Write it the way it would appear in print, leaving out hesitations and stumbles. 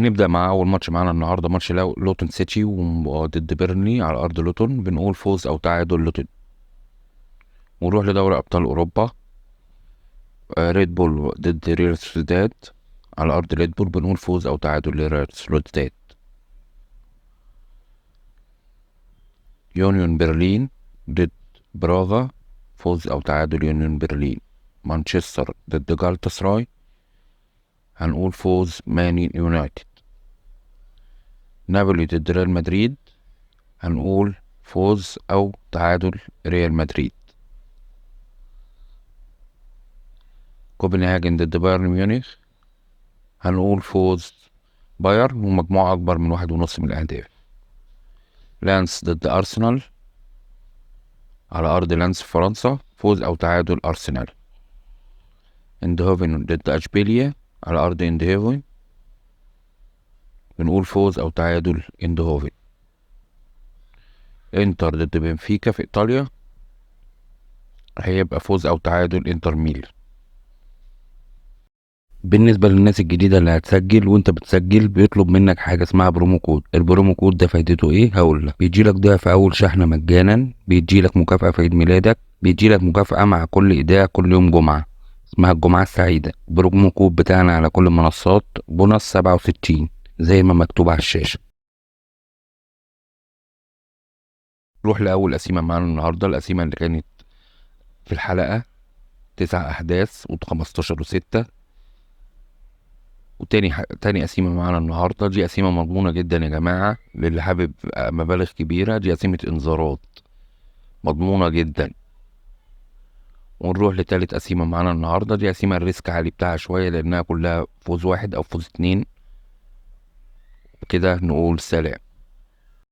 بنبدأ مع أول ماتش معانا النهاردة، ماتش لوتون سيتي ضد بيرني على أرض لوتون. بنقول فوز أو تعادل لوتون. ونروح لدوري أبطال أوروبا. ريد بول ضد ريال سوسيداد على أرض ريد بول. بنقول فوز أو تعادل لريال سوسيداد. يونيون برلين ضد براغا. فوز أو تعادل يونيون برلين. مانشستر ضد جالتاسراي. هنقول فوز مان يونايتد. نابولي ضد ريال مدريد. هنقول فوز أو تعادل ريال مدريد. كوبنهاجن ضد بايرن ميونخ. هنقول فوز بايرن ومجموعة أكبر من 1.5 من الأهداف. لانس ضد أرسنال على أرض لانس في فرنسا. فوز أو تعادل أرسنال. اندهوفن ضد أشبيليا على أرض اندهوفن. بنقول فوز أو تعادل اندهوفن. انتر ضد بنفيكا في إيطاليا. هيبقى فوز أو تعادل انتر ميلان. بالنسبة للناس الجديدة اللي هتسجل، وانت بتسجل بيطلب منك حاجة اسمها برومو كود. البرومو كود ده فايدته ايه؟ هقولك. بيجيلك ضعف في اول شحنة مجانا، بيجيلك مكافأة في عيد ميلادك، بيجيلك مكافأة مع كل ايداع كل يوم جمعة اسمها الجمعة السعيدة. البرومو كود بتاعنا على كل المنصات بونص 67 زي ما مكتوب على الشاشة. نروح لأول قسيمة معانا النهاردة. القسيمة اللي كانت في الحلقة 9 أحداث و15 و6. تاني قسيمة معانا النهاردة. دي قسيمة مضمونة جدا يا جماعة، للي حابب مبالغ كبيرة. دي قسيمة انذارات مضمونة جدا. ونروح لتالت قسيمة معانا النهاردة. دي قسيمة الريسك عالي بتاعها شوية، لأنها كلها فوز واحد أو فوز اتنين. كده نقول سلام.